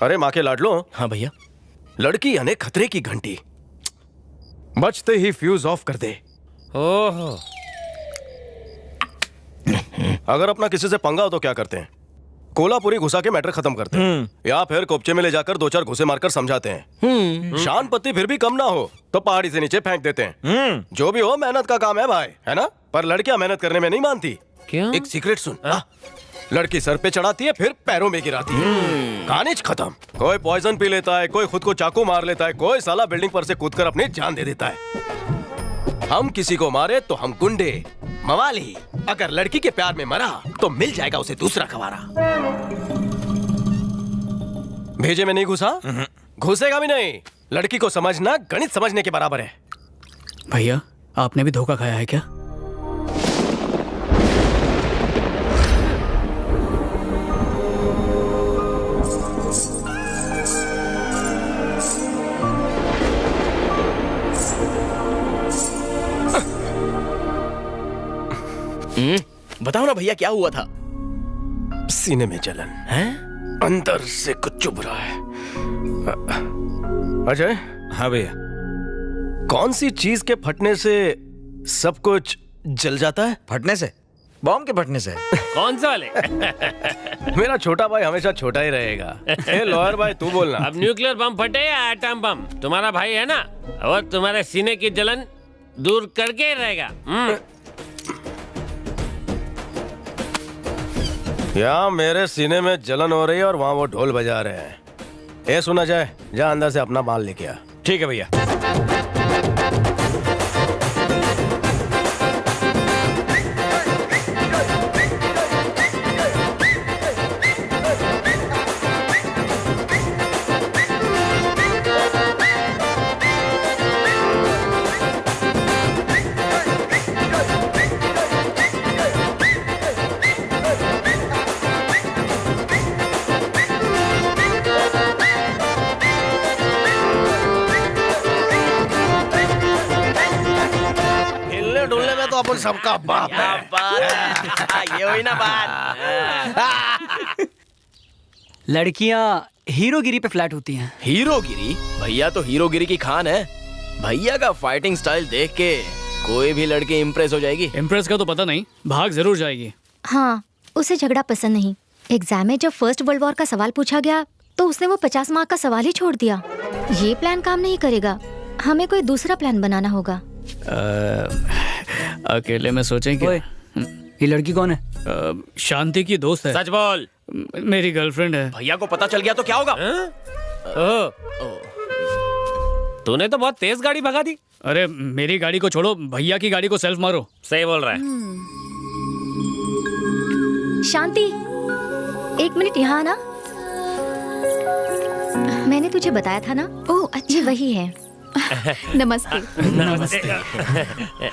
अरे माँ के लाडलो। हाँ भैया। लड़की यानी खतरे की घंटी, बचते ही फ्यूज ऑफ कर दे। ओहो, अगर अपना किसी से पंगा हो तो क्या करते हैं? कोलापुरी घुसा के मैटर खत्म करते हैं, या फिर कोपचे में ले जाकर 2-4 घुसे मारकर समझाते हैं। शान पत्ती फिर भी कम ना हो तो पहाड़ी से नीचे फेंक देते हैं। जो भी हो, मेहनत का काम है भाई, है ना? पर लड़कियां मेहनत करने में नहीं मानती। क्यों? एक सीक्रेट सुन। लड़की सर पे चढ़ाती है, फिर पैरों में गिराती है, कहानी खत्म। कोई पॉइजन पी लेता है, कोई खुद को चाकू मार लेता है, कोई साला बिल्डिंग पर से कूदकर अपनी जान दे देता है। हम किसी को मारे तो हम गुंडे मवाली, अगर लड़की के प्यार में मरा तो मिल जाएगा उसे दूसरा कवारा। भेजे में नहीं घुसा, घुसेगा भी नहीं। लड़की को समझना गणित समझने के बराबर है। भैया, आपने भी धोखा खाया है क्या? बताओ ना भैया, क्या हुआ था? सीने में जलन हैं? अंदर से कुछ चुभ रहा है। अजय। हाँ भैया। कौन सी चीज के फटने से सब कुछ जल जाता है? फटने से? बॉम्ब के फटने से। कौन सा वाले? मेरा छोटा भाई हमेशा छोटा ही रहेगा। ए लॉयर भाई, तू बोलना। अब न्यूक्लियर बम फटे या एटम बम, तुम्हारा भाई है ना, और तुम्हारे सीने की जलन दूर करके ही रहेगा। यहाँ मेरे सीने में जलन हो रही है और वहाँ वो ढोल बजा रहे हैं। ए सुना जाए, जा अंदर से अपना माल लेके आ। ठीक है भैया। तो अपन सबका बाप है। ये हुई ना बात। लड़कियां हीरोगिरी पे फ्लैट होती हैं। हीरोगिरी? भैया तो हीरोगिरी की खान है। भैया का फाइटिंग स्टाइल देख के कोई भी लड़की इम्प्रेस हो जाएगी। इम्प्रेस का तो पता नहीं, भाग जरूर जाएगी। हाँ, उसे झगड़ा पसंद नहीं। एग्जाम में जब फर्स्ट वर्ल्ड वॉर का सवाल पूछा गया तो उसने वो 50 मार्क का सवाल ही छोड़ दिया। ये प्लान काम नहीं करेगा, हमें कोई दूसरा प्लान बनाना होगा। अकेले में सोचें क्या? ये लड़की कौन है? शांति की दोस्त है। सच बोल। मेरी गर्लफ्रेंड है। भैया को पता चल गया तो क्या होगा? तूने तो बहुत तेज गाड़ी भगा दी। अरे मेरी गाड़ी को छोड़ो, भैया की गाड़ी को सेल्फ मारो। सही बोल रहा है। शांति, 1 मिनट यहाँ आना। मैंने तुझे बताया था ना। ओह अच्छा, वही है। नमस्ते।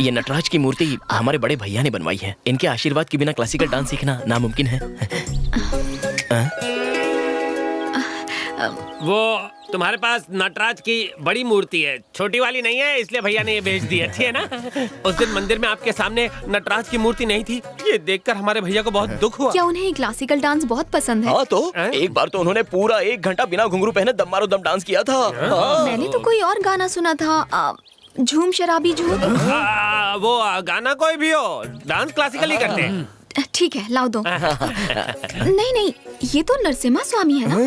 ये नटराज की मूर्ति हमारे बड़े भैया ने बनवाई है। इनके आशीर्वाद के बिना क्लासिकल डांस सीखना नामुमकिन है। वो तुम्हारे पास नटराज की बड़ी मूर्ति है, छोटी वाली नहीं है, इसलिए भैया ने ये भेज दी। अच्छी है ना? उस दिन मंदिर में आपके सामने नटराज की मूर्ति नहीं थी, ये देखकर हमारे भैया को बहुत दुख हुआ। क्या उन्हें क्लासिकल डांस बहुत पसंद है? हाँ तो एक बार तो उन्होंने पूरा 1 घंटा बिना घुंघरू पहने दम मारो दम डांस किया था। मैंने तो कोई और गाना सुना था, झूम शराबी झूम। वो गाना कोई भी हो, डांस क्लासिकल ही करते हैं। ठीक है, लाओ दो। नहीं नहीं, ये तो नरसिम्हा स्वामी है ना।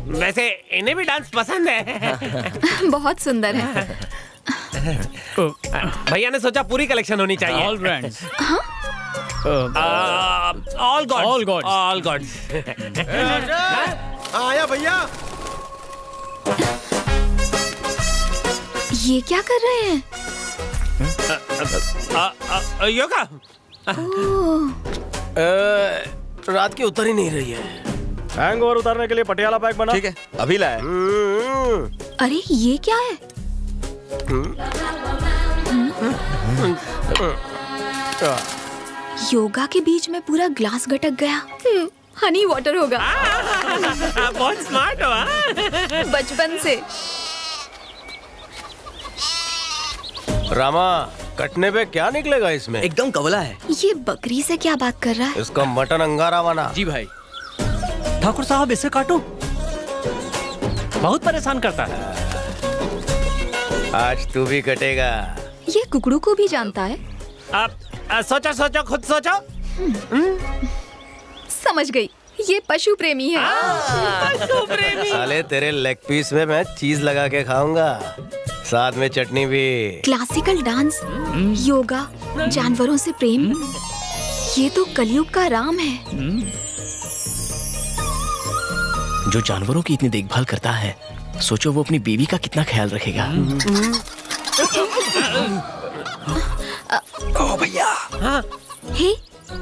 वैसे इन्हें भी डांस पसंद है। बहुत सुंदर है। भैया ने सोचा पूरी कलेक्शन होनी चाहिए। All brands. All gods. All gods. All gods. आया भैया। ये क्या कर रहे हैं? योगा। रात की उतर ही नहीं रही है। हैंगओवर उतारने के लिए पटियाला पैक बना। ठीक है, अभी लाया। अरे ये क्या है? योगा के बीच में पूरा ग्लास गटक गया। हनी वाटर होगा। बहुत स्मार्ट हो। बचपन से। रामा, कटने पे क्या निकलेगा इसमें? एकदम कवला है। ये बकरी से क्या बात कर रहा है? इसका मटन अंगारा बना। जी भाई। ठाकुर साहब इसे काटो, बहुत परेशान करता है। आज तू भी कटेगा। ये कुकड़ू को भी जानता है। अब सोचो सोचो, खुद सोचो। समझ गई, ये पशु प्रेमी है। पशु प्रेमी। साले तेरे लेग पीस में मैं चीज लगा के खाऊंगा, साथ में चटनी भी। क्लासिकल डांस, योगा, जानवरों से प्रेम, ये तो कलयुग का राम है। जो जानवरों की इतनी देखभाल करता है, सोचो वो अपनी बीवी का कितना ख्याल रखेगा। ओ भैया। हाँ, हे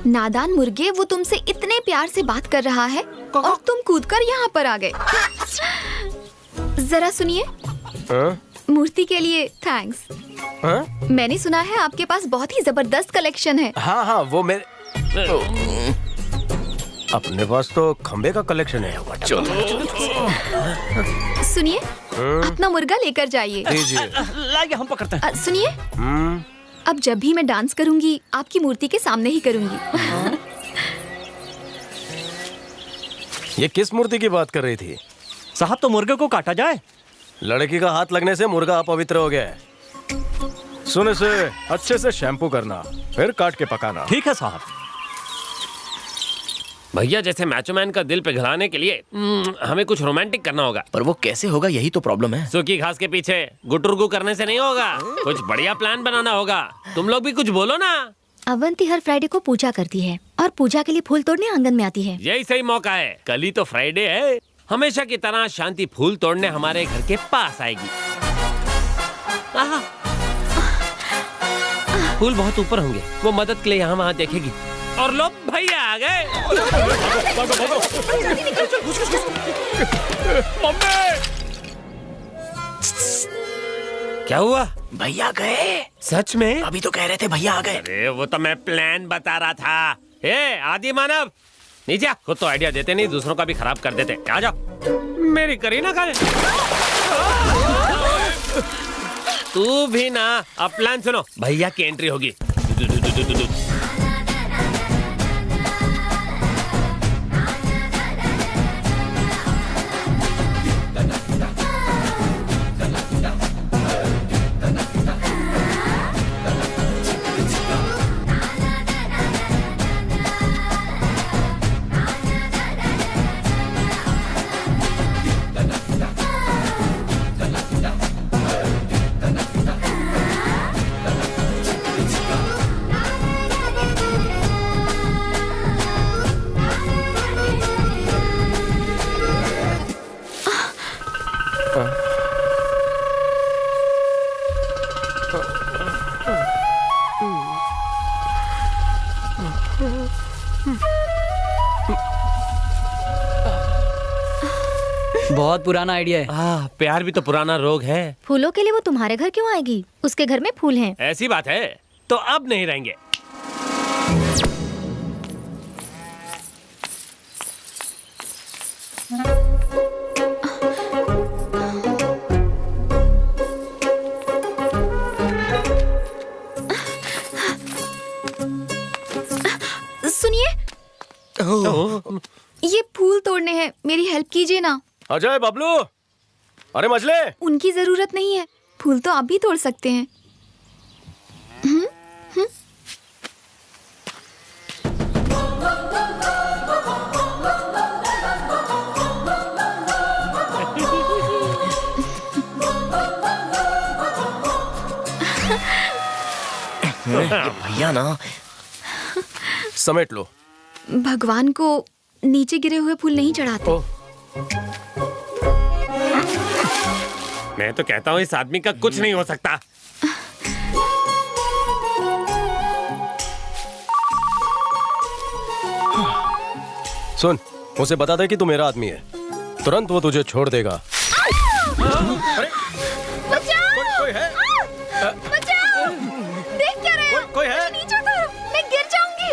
नादान मुर्गे, वो तुमसे इतने प्यार से बात कर रहा है और तुम कूदकर यहाँ पर आ गए। जरा सुनिए, हाँ? मूर्ति के लिए थैंक्स। हाँ? मैंने सुना है आपके पास बहुत ही जबरदस्त कलेक्शन है। हाँ हाँ, वो मेरे अपने पास तो खंबे का कलेक्शन है। सुनिए, अपना मुर्गा लेकर जाइए। दीजिए। लाइए हम पकड़ते हैं। सुनिए, अब जब भी मैं डांस करूंगी, आपकी मूर्ति के सामने ही करूंगी। ये किस मूर्ति की बात कर रही थी? साहब तो मुर्गे को काटा जाए। लड़की का हाथ लगने से मुर्गा अपवित्र हो गया है। सुन, इसे अच्छे से शैम्पू करना, फिर काट के पकाना। ठीक है साहब। भैया जैसे मैचोमैन का दिल पिघलाने के लिए हमें कुछ रोमांटिक करना होगा। पर वो कैसे होगा, यही तो प्रॉब्लम है। सूखी घास के पीछे गुटुरगु करने से नहीं होगा, कुछ बढ़िया प्लान बनाना होगा। तुम लोग भी कुछ बोलो ना। अवंती हर फ्राइडे को पूजा करती है और पूजा के लिए फूल तोड़ने आंगन में आती है। यही सही मौका है, कल ही तो फ्राइडे है। हमेशा की तरह शांति फूल तोड़ने हमारे घर के पास आएगी। आहा। फूल बहुत ऊपर होंगे, वो मदद के लिए यहाँ वहाँ देखेगी। और लोग भैया आ गए। क्या हुआ? भैया गए। सच में? अभी तो कह रहे थे भैया आ गए। अरे वो तो मैं प्लान बता रहा था। ए आदि मानव, नीचे आ। खुद तो आइडिया देते नहीं, दूसरों का भी खराब कर देते। आ जाओ। मेरी करीना का है। तू भी ना। अब प्लान सुनो, भैया की एंट्री होगी। बहुत पुराना आइडिया है। प्यार भी तो पुराना रोग है। फूलों के लिए वो तुम्हारे घर क्यों आएगी? उसके घर में फूल हैं। ऐसी बात है तो अब नहीं रहेंगे। सुनिए, ये फूल तोड़ने हैं, मेरी हेल्प कीजिए ना। अजय, बबलू, अरे मजले। उनकी जरूरत नहीं है, फूल तो आप भी तोड़ सकते हैं। भैया ना। समेट लो। भगवान को नीचे गिरे हुए फूल नहीं चढ़ाते। मैं तो कहता हूँ इस आदमी का कुछ नहीं हो सकता। सुन, उसे बता दे कि तू मेरा आदमी है, तुरंत वो तुझे छोड़ देगा। अरे, कोई है? बचाओ! देख क्या रहे हो? कोई है? नीचे उतारो, मैं गिर जाऊंगी।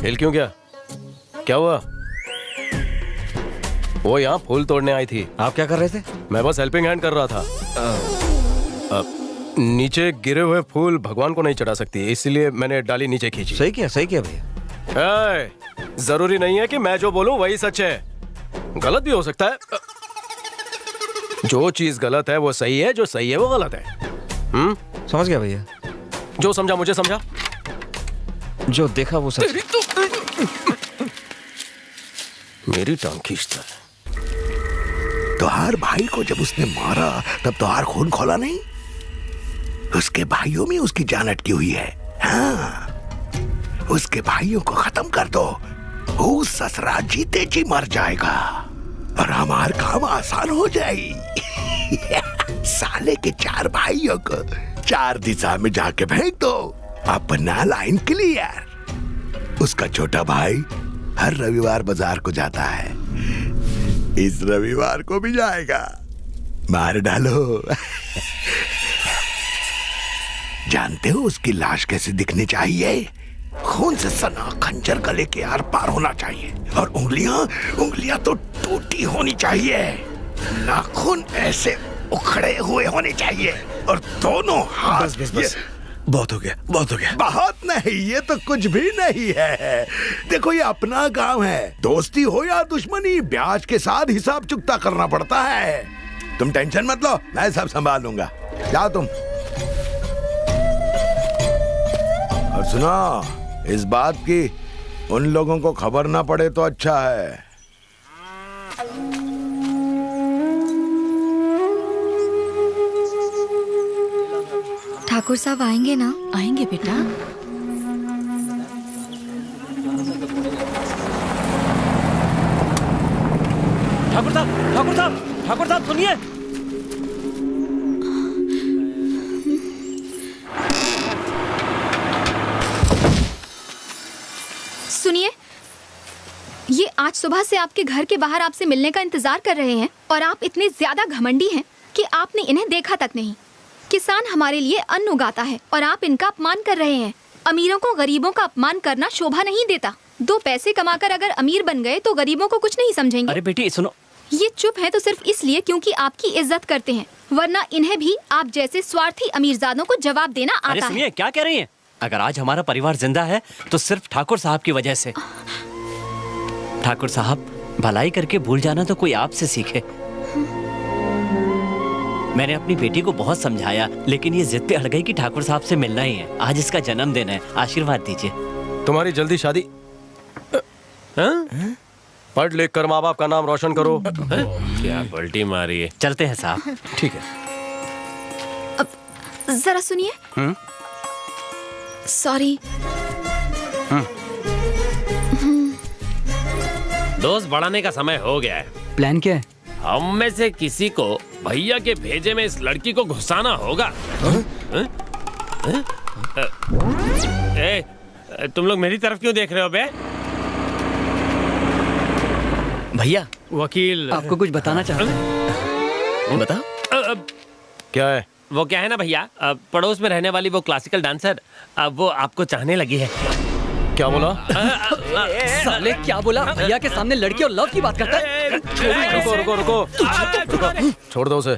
हिल क्यों गया? क्या हुआ? वो यहाँ फूल तोड़ने आई थी। आप क्या कर रहे थे? मैं बस हेल्पिंग हैंड कर रहा था। नीचे गिरे हुए फूल भगवान को नहीं चढ़ा सकती, इसलिए मैंने डाली नीचे खींची। सही किया भैया। जरूरी नहीं है कि मैं जो बोलूं वही सच है, गलत भी हो सकता है। जो चीज गलत है वो सही है, जो सही है वो गलत है। समझ गया भैया। जो समझा मुझे समझा, जो देखा वो सच। मेरी टांग खींचता है। तोहार भाई को जब उसने मारा तब तोहार खून खोला नहीं? उसके भाइयों में उसकी जान अटकी हुई है। हाँ, उसके भाइयों को खत्म कर दो, वो ससुरा जीते जी मर जाएगा और हमार काम आसान हो जाएगी। साले के 4 भाइयों को 4 दिशा में जाके फेंक दो, अपना लाइन क्लियर। उसका छोटा भाई हर रविवार बाजार को जाता है, इस रविवार को भी जाएगा। मार डालो। जानते हो उसकी लाश कैसे दिखनी चाहिए? खून से सना खंजर गले के आर पार होना चाहिए और उंगलियां तो टूटी होनी चाहिए। नाखून ऐसे उखड़े हुए होने चाहिए और दोनों हाथ। बस। बहुत हो गया। बहुत नहीं, ये तो कुछ भी नहीं है। देखो ये अपना काम है, दोस्ती हो या दुश्मनी ब्याज के साथ हिसाब चुकता करना पड़ता है। तुम टेंशन मत लो, मैं सब संभाल लूंगा। जाओ तुम। और सुनो, इस बात की उन लोगों को खबर ना पड़े तो अच्छा है। ठाकुर साहब आएंगे ना? आएंगे बेटा। ठाकुर साहब सुनिए। सुनिए, ये आज सुबह से आपके घर के बाहर आपसे मिलने का इंतजार कर रहे हैं और आप इतने ज्यादा घमंडी हैं कि आपने इन्हें देखा तक नहीं। किसान हमारे लिए अन्न उगाता है और आप इनका अपमान कर रहे हैं। अमीरों को गरीबों का अपमान करना शोभा नहीं देता। 2 पैसे कमाकर अगर अमीर बन गए तो गरीबों को कुछ नहीं समझेंगे। अरे बेटी सुनो, ये चुप है तो सिर्फ इसलिए क्योंकि आपकी इज्जत करते हैं, वरना इन्हें भी आप जैसे स्वार्थी अमीरजादों को जवाब देना अरे आता है। सुनिए क्या कह रही हैं? अगर आज हमारा परिवार जिंदा है तो सिर्फ ठाकुर साहब की वजह से। ठाकुर साहब, भलाई करके भूल जाना तो कोई आपसे सीखे। मैंने अपनी बेटी को बहुत समझाया, लेकिन ये जिद पे अड़ गई कि ठाकुर साहब से मिलना ही है। आज इसका जन्मदिन है, आशीर्वाद दीजिए। तुम्हारी जल्दी शादी। पढ़ लिख कर माँ बाप का नाम रोशन करो। क्या पलटी मारी है। चलते हैं साहब। ठीक है। जरा सुनिए। सॉरी। दोस्त बढ़ाने का समय हो गया है। प्लान क्या है? हम में से किसी को भैया के भेजे में इस लड़की को घुसाना होगा। तुम लोग मेरी तरफ क्यों देख रहे हो बे? भैया वकील आपको कुछ बताना चाहता हूँ। बताओ। क्या है? वो क्या है ना भैया, पड़ोस में रहने वाली वो क्लासिकल डांसर, वो आपको चाहने लगी है। क्या बोला? साले क्या बोला? भैया के सामने लड़की और लव की बात करता है। रुको। छोड़ दो उसे।